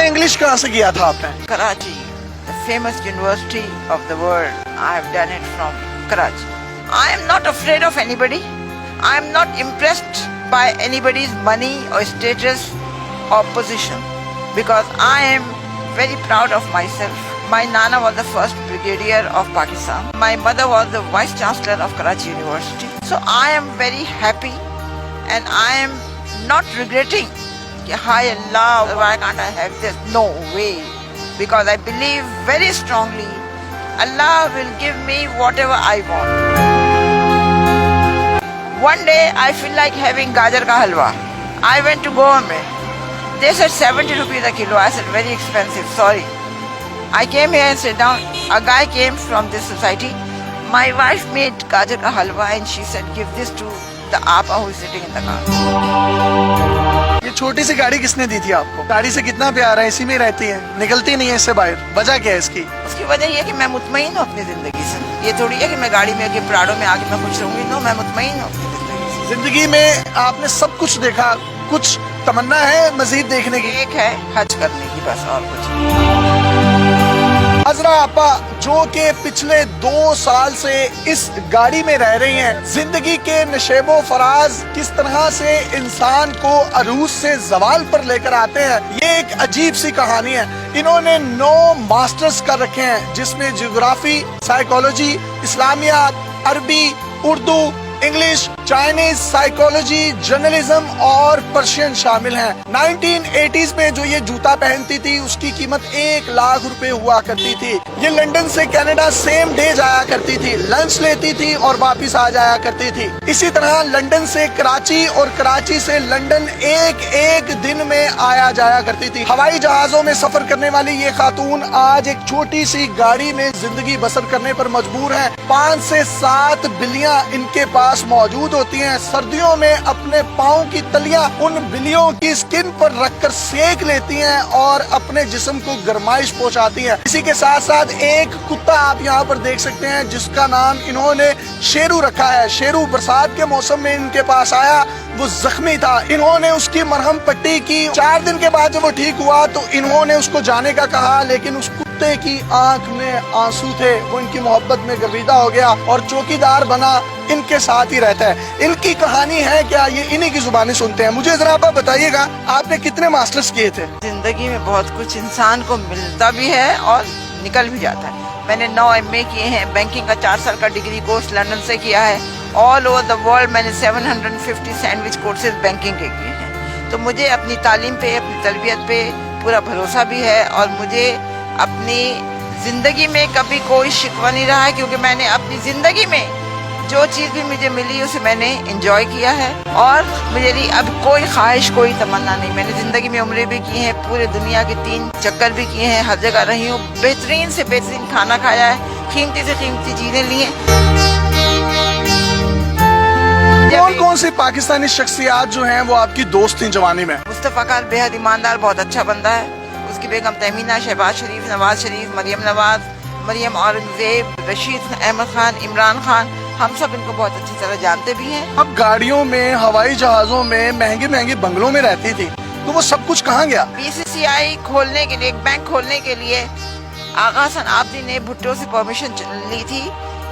English कहाँ से किया था आपने? Karachi, the famous university of the world. I have done it from Karachi. I am not afraid of anybody. I am not impressed by anybody's money or status or position because I am very proud of myself. My Nana was the first brigadier of Pakistan. My mother was the vice chancellor of Karachi University. So I am very happy and I am not regretting. Hi Allah, why can't I have this? No way. Because I believe very strongly Allah will give me whatever I want. One day I feel like having gajar ka halwa. I went to Goa mein. They said 70 rupees a kilo. I said very expensive, sorry. I came here and sat down. A guy came from this society. My wife made gajar ka halwa and she said give this to the apa who is sitting in the car. ये छोटी सी गाड़ी किसने दी थी आपको? गाड़ी से कितना प्यार है, इसी में रहती है, निकलती नहीं है इससे बाहर, वजह क्या है इसकी? उसकी वजह ये है कि मैं मुतमईन हूँ अपनी जिंदगी से। ये थोड़ी है कि मैं गाड़ी में आके प्राड़ो में आके मैं खुश रहूंगी। नो, मैं मुतमईन हूँ अपनी जिंदगी से। जिंदगी में आपने सब कुछ देखा, कुछ तमन्ना है मजीद देखने की? एक है हज करने की, बस, और कुछ। हजरा आपा जो कि पिछले 2 साल से इस गाड़ी में रह रही हैं, जिंदगी के नशेबो फराज किस तरह से इंसान को अरूज से जवाल पर लेकर आते हैं, ये एक अजीब सी कहानी है। इन्होंने 9 मास्टर्स कर रखे हैं जिसमें ज्योग्राफी, साइकोलॉजी, इस्लामियात, अरबी, Urdu, English, Chinese, psychology, journalism और पर्शियन शामिल हैं। 1980s में जो ये जूता पहनती थी उसकी कीमत 1 लाख रुपए हुआ करती थी। ये लंदन से कनाडा सेम डे जाया करती थी, लंच लेती थी और वापिस आ जाया करती थी। इसी तरह लंदन से कराची और कराची से लंदन एक दिन में आया जाया करती थी। हवाई जहाजों में सफर करने वाली ये खातून आज एक छोटी सी गाड़ी में जिंदगी बसर करने पर मजबूर है। 5 से 7 बिल्लियां इनके पास मौजूद होती हैं। सर्दियों में अपने पाँव की तलियां उन बिल्लियों की स्किन पर रखकर सेक लेती हैं और अपने जिस्म को गर्माइश पहुंचाती हैं। इसी के साथ साथ एक कुत्ता आप यहाँ पर देख सकते हैं जिसका नाम इन्होंने शेरू रखा है। शेरू बरसात के मौसम में इनके पास आया, वो जख्मी था, इन्होंने उसकी मरहम पट्टी की। 4 दिन के बाद जब वो ठीक हुआ तो इन्होंने उसको जाने का कहा, लेकिन उस कुत्ते की आंख में आंसू थे। वो इनकी मोहब्बत में गर्विदा हो गया और चौकीदार बना, इनके साथ ही रहता है। इनकी कहानी है क्या, ये इन्हीं की जुबानी सुनते हैं। मुझे जरा आप बताइएगा, आपने कितने मास्टर्स किए थे? जिंदगी में बहुत कुछ इंसान को मिलता भी है और निकल भी जाता है। मैंने 9 MA किए हैं, बैंकिंग का 4 साल का डिग्री कोर्स लंदन से किया है। ऑल ओवर द वर्ल्ड मैंने 750 सैंडविच कोर्सेज बैंकिंग के किए हैं। तो मुझे अपनी तालीम पे, अपनी तरबियत पे पूरा भरोसा भी है और मुझे अपनी जिंदगी में कभी कोई शिकवा नहीं रहा है, क्योंकि मैंने अपनी जिंदगी में जो चीज़ भी मुझे मिली उसे मैंने एंजॉय किया है और मेरी अब कोई ख्वाहिश, कोई तमन्ना नहीं। मैंने ज़िंदगी में उम्रें भी की हैं, पूरे दुनिया के 3 चक्कर भी किए हैं, हर जगह रही हूँ, बेहतरीन से बेहतरीन खाना खाया है, कीमती से कीमती चीज़ें ली हैं। कौन कौन सी पाकिस्तानी शख्सियात जो हैं वो आपकी दोस्त थी जवानी में? मुस्तफ़ा खान बेहद ईमानदार, बहुत अच्छा बंदा है। उसकी बेगम तहमीना, शहबाज शरीफ, नवाज शरीफ, मरियम नवाज, मरियम औरंगजेब, रशीद अहमद खान, इमरान खान, हम सब इनको बहुत अच्छी तरह जानते भी हैं। अब गाड़ियों में, हवाई जहाजों में, महंगे महंगे बंगलों में रहती थी, तो वो सब कुछ कहाँ गया? BCCI खोलने के लिए, एक बैंक खोलने के लिए आगा हसन आबदी ने भुट्टो से परमिशन ली थी,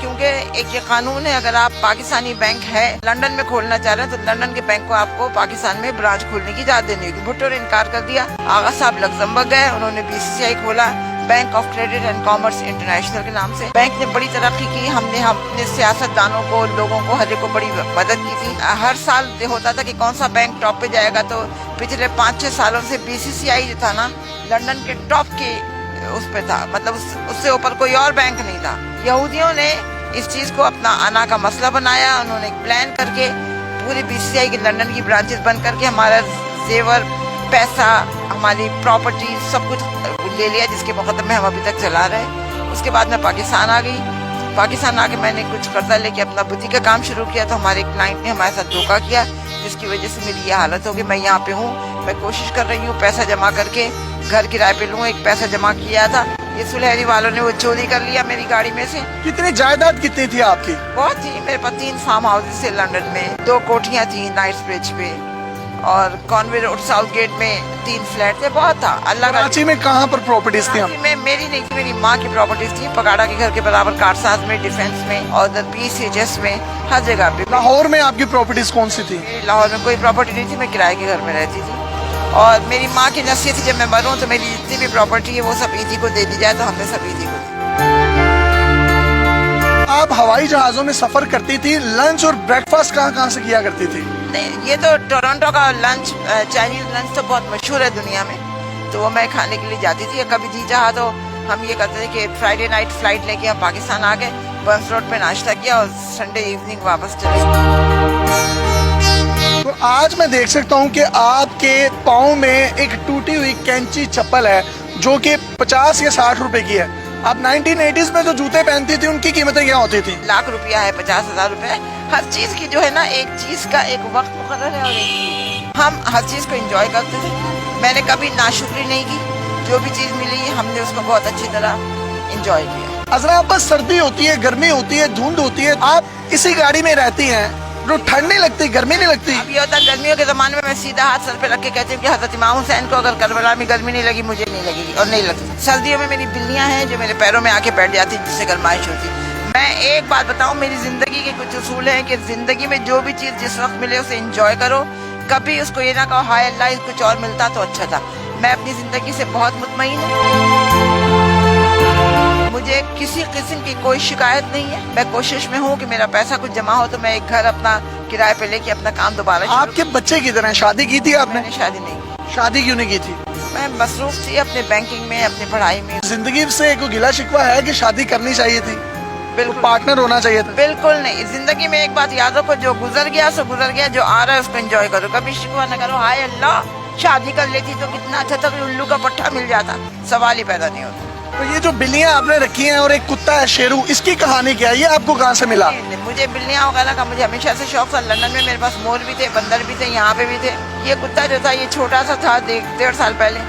क्योंकि एक ये कानून है, अगर आप पाकिस्तानी बैंक है लंदन में खोलना चाह रहे हैं तो लंदन के बैंक को आपको पाकिस्तान में ब्रांच खोलने की इजाजत देनी होगी। भुट्टो ने इनकार कर दिया। आगा साहब लग्जमबर्ग गए, उन्होंने BCCI खोला, bank of credit and commerce international के नाम से। बैंक ने बड़ी तरक्की की, हमने अपने सियासतदानों को, लोगों को, हर एक को बड़ी मदद की थी। हर साल ये होता था कि कौन सा बैंक टॉप पे जाएगा, तो पिछले 5-6 सालों से BCCI जो था ना, लंदन के टॉप के उस पे था, मतलब उससे ऊपर कोई और बैंक नहीं था। यहूदियों ने इस चीज़ को अपना आना का मसला बनाया, उन्होंने एक प्लान करके पूरी BCCI की लंदन की ब्रांचेस बंद करके हमारा जेवर, पैसा, हमारी प्रॉपर्टी सब कुछ ले लिया, जिसके मुकदमे हम अभी तक चला रहे हैं। उसके बाद मैं पाकिस्तान आ गई। पाकिस्तान आके मैंने कुछ कर्जा लेके अपना बुटीक का काम शुरू किया, तो हमारे क्लाइंट ने हमारे साथ धोखा किया, जिसकी वजह से मेरी ये हालत होगी। मैं यहाँ पे हूँ, मैं कोशिश कर रही हूँ पैसा जमा करके घर किराए पे लूँ। एक पैसा जमा किया था, ये सुलहरी वालों ने वो चोरी कर लिया मेरी गाड़ी में से। कितनी जायदाद कितनी थी आपकी? बहुत थी, मेरे पास 3 फार्म हाउसेस थे लंदन में, 2 कोठियाँ थी नाइट्स ब्रिज पे اور कॉन्वे रोड साउथ गेट में 3 फ्लैट थे, बहुत था। अल्लाह का कराची में कहाँ पर प्रॉपर्टीज थी? कराची में मेरी नहीं थी, मेरी माँ की प्रॉपर्टीज थी, पगाड़ा के घर के बराबर, कारसाज में, डिफेंस में और PCHS में, हर जगह पे। लाहौर में आपकी प्रॉपर्टीज कौन सी थी? लाहौर में कोई प्रॉपर्टी नहीं थी, मैं किराए के घर में रहती थी। और मेरी माँ की नसीहत थी, जब मैं मरूँ तो मेरी जितनी भी प्रॉपर्टी है वो सब ईदी को दे दी जाए, तो हमने सब ईदी को दी। आप हवाई जहाजों में सफर करती थी, लंच और ब्रेकफास्ट कहाँ से किया करती थी? नहीं, ये तो टोरंटो का लंच, चाइनीज लंच तो बहुत मशहूर है दुनिया में, तो वो मैं खाने के लिए जाती थी। कभी जी चाहा तो हम ये करते थे कि फ्राइडे नाइट फ्लाइट लेके हम पाकिस्तान आ गए, बर्न्स रोड पे नाश्ता किया और संडे इवनिंग वापस चले। तो आज मैं देख सकता हूँ कि आपके पाँव में एक टूटी हुई कैंची चप्पल है जो कि 50 या 60 रुपए की है। आप 1980s में जो जूते पहनती थी उनकी कीमतें क्या होती थी? लाख रुपया है, 50,000 रुपए। हर चीज की जो है ना, एक चीज का एक वक्त मुकर्रर है और एक हम हर चीज को एंजॉय करते थे। मैंने कभी नाशुक्री नहीं की, जो भी चीज मिली हमने उसको बहुत अच्छी तरह एंजॉय किया। अजरा, आप बस सर्दी होती है, गर्मी होती है, धुंध होती है, आप इसी गाड़ी में रहती हैं, तो ठंड नहीं लगती, गर्मी नहीं लगती? अब ये होता है, गर्मियों के जमाने में मैं सीधा हाथ सर पे रख के कहती हूँ कि हजरत इमाम हुसैन को अगर करबला में गर्मी नहीं लगी, मुझे नहीं लगेगी और नहीं लगती। सर्दियों में मेरी बिल्लियां हैं जो मेरे पैरों में आके बैठ जाती, जिससे गर्माइश होती। मैं एक बात बताऊं, मेरी जिंदगी के कुछ उसूल हैं कि जिंदगी में जो भी चीज जिस वक्त मिले उसे एंजॉय करो। कभी उसको ये ना कहो हाय अल्लाह कुछ और मिलता तो अच्छा था। मैं अपनी जिंदगी से बहुत मुतमईन हूँ, मुझे किसी किस्म की कोई शिकायत नहीं है। मैं कोशिश में हूँ कि मेरा पैसा कुछ जमा हो तो मैं एक घर अपना किराए पे लेके अपना काम दोबारा। आपके बच्चे किधर हैं? शादी की थी आपने? मैंने शादी नहीं की। शादी क्यों नहीं की थी? मैं मसरूफ थी अपने बैंकिंग में, अपनी पढ़ाई में। जिंदगी से कोई गिला शिकवा है कि शादी करनी चाहिए थी, बिल्कुल पार्टनर होना चाहिए था? बिल्कुल नहीं। जिंदगी में एक बात याद रखो, जो गुजर गया सो गुजर गया, जो आ रहा है उसको एंजॉय करो। कभी शिकवा न करो हाय अल्लाह शादी कर लेती तो कितना अच्छा था, उल्लू का पट्टा मिल जाता, सवाल ही पैदा नहीं होता। तो ये जो बिल्लियां आपने रखी हैं और एक कुत्ता है शेरू, इसकी कहानी क्या है? ये आपको कहाँ से मिला? मुझे बिल्लियां वगैरह का मुझे हमेशा से शौक था। लंदन में मेरे पास मोर भी थे, बंदर भी थे, यहाँ पे भी थे। ये कुत्ता जो था ये छोटा सा था, 1.5 साल पहले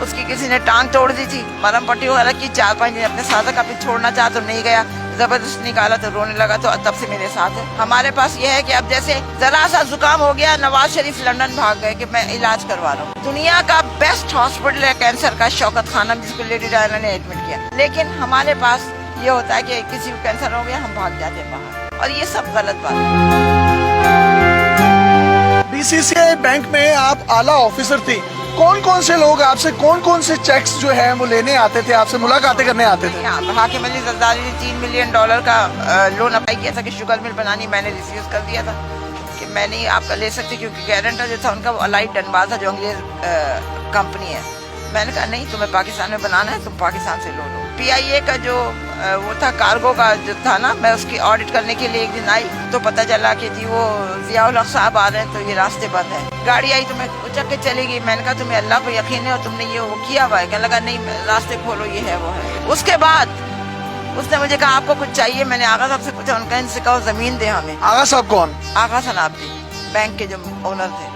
उसकी किसी ने टांग तोड़ दी थी, मरहम पट्टी वगैरह की। 4-5 दिन अपने साथ कभी छोड़ना चाहा तो नहीं गया, जबरदस्त निकाला तो रोने लगा, तो तब से मेरे साथ है। हमारे पास ये है कि अब जैसे जरा सा जुकाम हो गया, नवाज शरीफ लंदन भाग गए कि मैं इलाज करवा रहा हूँ। दुनिया का बेस्ट हॉस्पिटल है कैंसर का, शौकत खानम, जिसको लेडी डायना ने एडमिट किया। लेकिन हमारे पास ये होता है कि किसी को कैंसर हो गया हम भाग जाते हैं बाहर, और ये सब गलत बात है। BCCI बैंक में आप आला ऑफिसर थी, कौन कौन से लोग आपसे कौन कौन से चेक्स जो है वो लेने आते थे, आपसे मुलाकातें करने आते थे? हाकिम अली जरदारी ने $3 मिलियन का लोन अप्लाई किया था कि शुगर मिल बनानी, मैंने रिफ्यूज कर दिया था कि मैं नहीं आपका ले सकती, क्योंकि गारंटर जो था उनका वो अलाइड डनबाल था जो अंग्रेज कंपनी है। मैंने कहा नहीं, तुम्हें पाकिस्तान में बनाना है, तुम पाकिस्तान से लो। PIA का जो वो था कार्गो का जो था ना, मैं उसकी ऑडिट करने के लिए एक दिन आई तो पता चला कि जी वो जियाउल हक साहब आ रहे हैं, तो ये रास्ते बंद है। गाड़ी आई तो मैं उचक के चली गई। मैंने कहा तुम्हें अल्लाह पर यकीन है और तुमने ये वो किया हुआ है? कहने लगा नहीं, रास्ते खोलो, ये है वो है। उसके बाद उसने मुझे कहा आपको कुछ चाहिए? मैंने आगा साहब से पूछा, उनका इनसे कहो जमीन दे हमें। आगा साहब कौन? आगा सनाब्दी, बैंक के जो ओनर थे।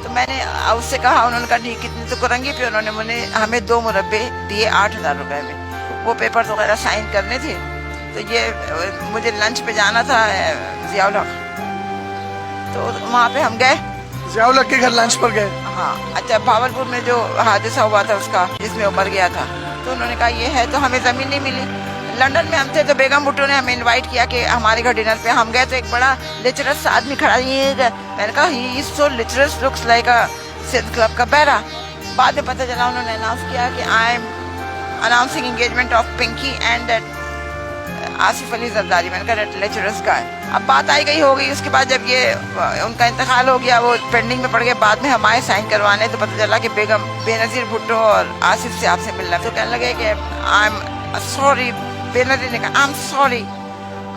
तो मैंने उससे कहा, उन्होंने कहा ठीक, कितने? तो कुरंगी पे उन्होंने हमें 2 मुरब्बे दिए 8,000 रुपए में। वो पेपर्स वगैरह साइन करने थे, तो ये मुझे लंच पे जाना था जियाउल हक, तो वहाँ पे हम गए। जियाउल हक के घर लंच पर गए? हाँ। अच्छा, भावलपुर में जो हादसा हुआ था उसका, जिसमें वो मर गया था, तो उन्होंने कहा ये है, तो हमें ज़मीन नहीं मिली। लंदन में हम थे तो बेगम भुट्टो ने हमें इनवाइट किया कि हमारे घर डिनर पे। हम गए तो एक बड़ा लिटरस आदमी खड़ा, ये मैंने कहा he is so literate, looks like a Sindh club का बैरा। बाद में पता चला उन्होंने अनाउंस किया कि I am announcing engagement of Pinky and Asif Ali Zardari. मैंने कहा लेक्चरर्स का है। अब बात आई गई हो गई। उसके बाद जब ये उनका इंतकाल हो गया, वो पेंडिंग में पड़ गए, बाद में हम आए साइन करवाने, तो पता चला कि बेगम बेनजीर भुट्टो और आसिफ से आपसे मिलना। तो कहने लगे कि आई एम सॉरी। बेनजीर ने कहा I am sorry,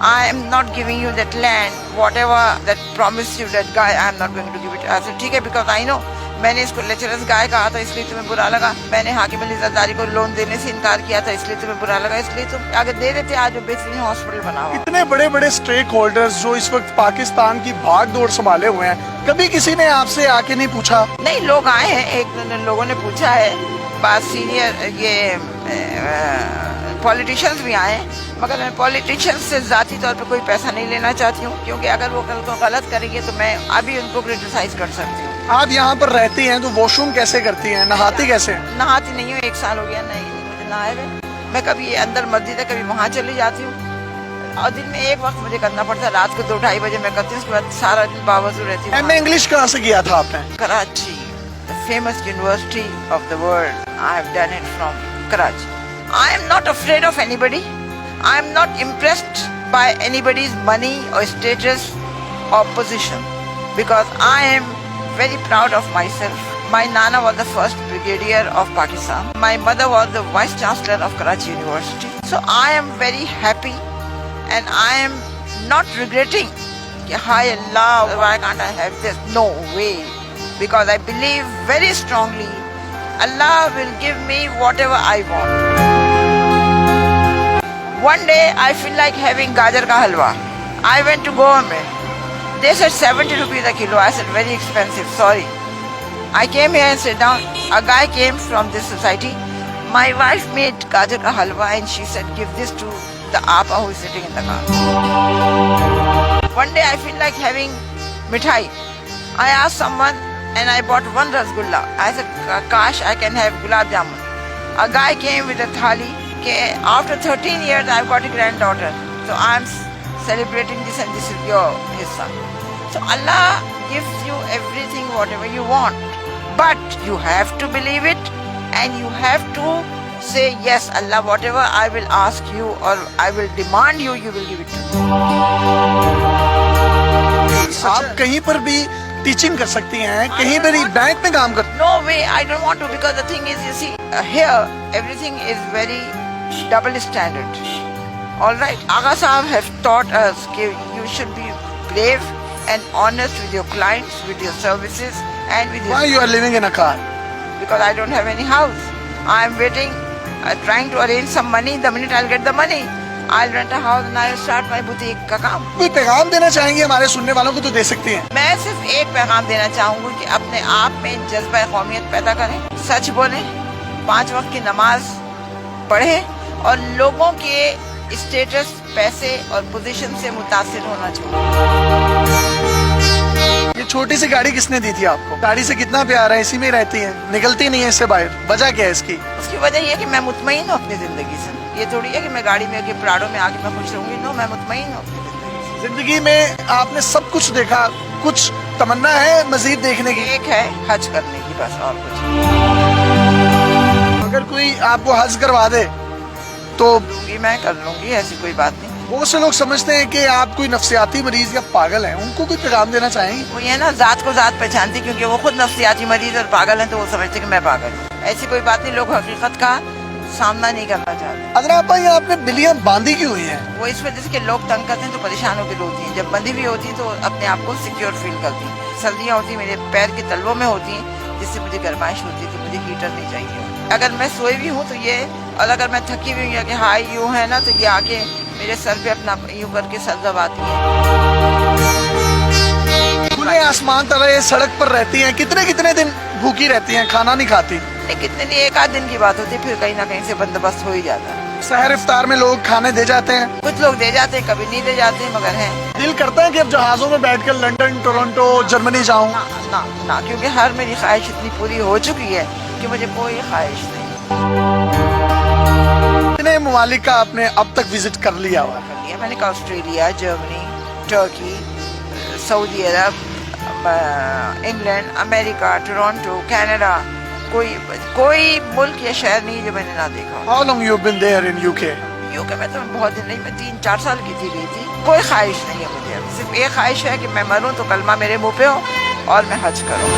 I am not giving you that land, whatever that promised you that guy, I am not going to give it. I said ठीक है, because I know मैंने इसको lecturers गाय कहा था इसलिए तुम्हें बुरा लगा। मैंने हाकिम अली जरदारी को लोन देने से इनकार किया था इसलिए तुम्हें बुरा लगा, इसलिए तुम आगे दे रहे थे। आज वो बेहतरीन हॉस्पिटल बना हुआ। इतने बड़े बड़े स्टेक होल्डर्स जो इस वक्त पाकिस्तान की भाग दौड़ संभाले हुए हैं, कभी किसी ने आपसे आके नहीं पूछा? नहीं, लोग आए हैं, एक लोगों ने पूछा है, बात सीनियर ये पॉलिटिशियंस भी आए, मगर मैं पॉलिटिशियंस से ज़ाती तौर पे कोई पैसा नहीं लेना चाहती हूँ, क्योंकि अगर वो कल को गलत करेंगे तो मैं अभी उनको क्रिटिसाइज कर सकती हूँ। آپ یہاں پر رہتی ہیں تو واش روم کیسے کرتی ہیں, نہاتی کیسے ہیں؟ نہاتی نہیں ہوں, 1 سال ہو گیا نہیں مجھے نہائے ہوئے. میں کبھی اندر مسجد ہے کبھی وہاں چلی جاتی ہوں, اور دن میں ایک وقت مجھے کرنا پڑتا ہے, رات کو 2-2:30 بجے میں کرتی ہوں, اس کے بعد سارا دن باوضو رہتی ہوں. ایم اے انگلش کہاں سے کیا تھا آپ نے؟ Karachi, the famous university of the world. I have done it from Karachi. I am not afraid of anybody. I am not impressed by anybody's money or status or position, because I am very proud of myself. My Nana was the first brigadier of Pakistan. My mother was the vice chancellor of Karachi University. So I am very happy and I am not regretting. Hi Allah, why can't I have this? No way. Because I believe very strongly Allah will give me whatever I want. One day I feel like having gajar ka halwa. I went to Goa. They said 70 rupees a kilo. I said very expensive, sorry. I came here and sat down. A guy came from this society. My wife made gajar ka halwa and she said give this to the apa who is sitting in the car. One day I feel like having mithai. I asked someone and I bought 1 rasgulla. I said, Kash, I can have gulab jamun. A guy came with a thali. After 13 years, I've got a granddaughter. So I'm celebrating this and this is his son. So Allah gives you everything, whatever you want. But you have to believe it and you have to say, yes, Allah, whatever I will ask you or I will demand you, you will give it to me. آپ کہیں پر بھی teaching کر سکتی ہیں, کہیں پر بھی bank میں کام کر. No way, I don't want to, because the thing is, you see, here everything is very double standard. All right, Agha Sahab have taught us that you should be brave and honest with your clients, with your services, and with your. Why you are living in a car? Because I don't have any house. I am waiting, trying to arrange some money. The minute I'll get the money, I'll rent a house and I'll start my boutique ka kaam. کوئی پیغام دینا چاہیں گے ہمارے سننے والوں کو تو دے سکتی ہیں. میں صرف ایک پیغام دینا چاہوں گی کہ اپنے آپ میں جذبہ قومیت پیدا کریں, سچ بولیں, 5 وقت کی نماز پڑھیں اور لوگوں کے اسٹیٹس, پیسے اور پوزیشن سے متاثر ہونا چھوڑیں. یہ چھوٹی سی گاڑی کس نے دی تھی آپ کو؟ گاڑی سے کتنا پیار ہے, اسی میں رہتی ہیں, نکلتی نہیں ہے اس سے باہر, وجہ کیا ہے اس کی؟ اس کی وجہ یہ ہے کہ میں مطمئن ہوں اپنی زندگی سے. یہ تھوڑی ہے کہ میں گاڑی میں کہ پراڈو میں آ کے میں خوش رہوں گی. نو, میں مطمئن ہوں اپنی زندگی سے. زندگی میں آپ نے سب کچھ دیکھا, کچھ تمنا ہے مزید دیکھنے کی؟ ایک ہے حج کرنے کی, بس, اور کچھ. اگر کوئی آپ کو حج کروا دے تو میں کر لوں گی, ایسی کوئی بات نہیں. بہت سے لوگ سمجھتے ہیں کہ آپ کوئی نفسیاتی مریض یا پاگل ہیں, ان کو کوئی پیغام دینا چاہیں گے؟ وہ یہ نا ذات کو ذات پہچانتی, کیونکہ وہ خود نفسیاتی مریض اور پاگل ہیں تو وہ سمجھتے کہ میں پاگل ہوں. ایسی کوئی بات نہیں, لوگ حقیقت کا سامنا نہیں کرنا چاہتے. حضرت آپا, یہ آپ نے بلیاں باندھی کیوں ہوئی ہیں؟ وہ اس وجہ سے کہ لوگ تنگ کرتے ہیں تو پریشان ہو کے روتی ہیں. جب بندھی بھی ہوتی ہیں تو اپنے آپ کو سیکیور فیل کرتی ہیں. سردیاں ہوتی ہیں میرے پیر کے تلووں میں ہوتی ہیں, جس سے مجھے گرمائش ہوتی ہے کہ مجھے ہیٹر نہیں چاہیے. اگر میں سوئی بھی ہوں تو یہ, اور اگر میں تھکی بھی ہوں یا کہ ہائی یوں ہے نا, تو یہ آ کے میرے سر پہ اپنا یوں کر کے سر دباتی ہیں. کھلے آسمان تلے سڑک پر رہتی ہیں, کتنے دن بھوکی رہتی ہیں, کھانا نہیں کھاتی؟ کتنے نہیں, 1 آدھ دن کی بات ہوتی ہے, پھر کہیں نہ کہیں سے بندوبست ہو ہی جاتا ہے. سحر افطار میں لوگ کھانے دے جاتے ہیں؟ کچھ لوگ دے جاتے ہیں, کبھی نہیں دے جاتے ہیں, مگر ہیں. دل کرتا ہے کہ اب جہازوں میں بیٹھ کر لندن, ٹورنٹو, جرمنی جاؤں؟ نہ, کیونکہ ہر میری خواہش اتنی پوری ہو چکی ہے کہ مجھے کوئی خواہش نہیں. کتنے ممالک کا آپ نے اب تک وزٹ کر لیا ہوا؟ میں نے کہا آسٹریلیا, جرمنی, ٹرکی, سعودی عرب, انگلینڈ, امریکہ, ٹورنٹو, کینیڈا. کوئی ملک یا شہر نہیں جو میں نے نہ دیکھا. How long you been there in UK? UK میں تو بہت دن نہیں, میں 3-4 سال کی گئی تھی. کوئی خواہش نہیں ہے مجھے, صرف ایک خواہش ہے کہ میں مروں تو کلمہ میرے منہ پہ ہو اور میں حج کروں.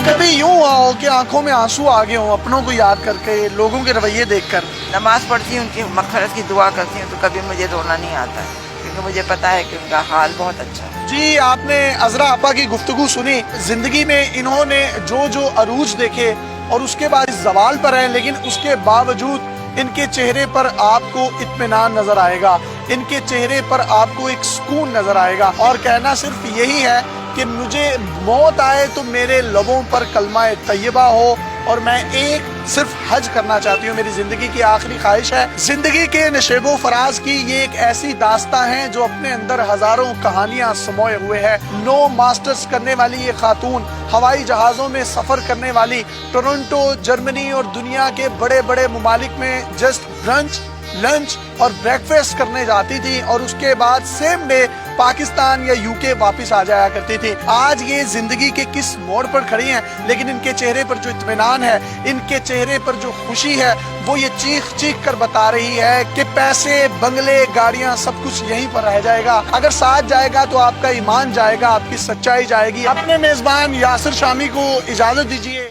کبھی یوں ہوا ہو کہ آنکھوں میں آنسو آ گئے ہوں اپنوں کو یاد کر کے, لوگوں کے رویے دیکھ کر؟ نماز پڑھتی ہوں, ان کی مغفرت کی دعا کرتی ہوں, تو کبھی مجھے رونا نہیں آتا ہے, کیونکہ مجھے پتا ہے کہ ان کا حال بہت اچھا ہے. جی, آپ نے عذرا آپا کی گفتگو سنی. زندگی میں انہوں نے جو عروج دیکھے اور اس کے بعد زوال پر ہیں, لیکن اس کے باوجود ان کے چہرے پر آپ کو اطمینان نظر آئے گا, ان کے چہرے پر آپ کو ایک سکون نظر آئے گا, اور کہنا صرف یہی ہے کہ مجھے موت آئے تو میرے لبوں پر کلمہ طیبہ ہو, اور میں ایک صرف حج کرنا چاہتی ہوں، میری زندگی کی آخری خواہش ہے۔ زندگی کے نشیب و فراز کی یہ ایک ایسی داستان ہے جو اپنے اندر ہزاروں کہانیاں سموئے ہوئے ہے۔ 9 ماسٹرز کرنے والی یہ خاتون ہوائی جہازوں میں سفر کرنے والی ٹورنٹو، جرمنی اور دنیا کے بڑے بڑے ممالک میں جسٹ برنچ، لنچ اور بریکفاسٹ کرنے جاتی تھی اور اس کے بعد سیم ڈے پاکستان یا UK واپس آ جایا کرتی تھی۔ آج یہ زندگی کے کس موڑ پر کھڑی ہیں، لیکن ان کے چہرے پر جو اطمینان ہے، ان کے چہرے پر جو خوشی ہے، وہ یہ چیخ چیخ کر بتا رہی ہے کہ پیسے، بنگلے، گاڑیاں سب کچھ یہیں پر رہ جائے گا۔ اگر ساتھ جائے گا تو آپ کا ایمان جائے گا، آپ کی سچائی جائے گی۔ اپنے میزبان یاسر شامی کو اجازت دیجیے۔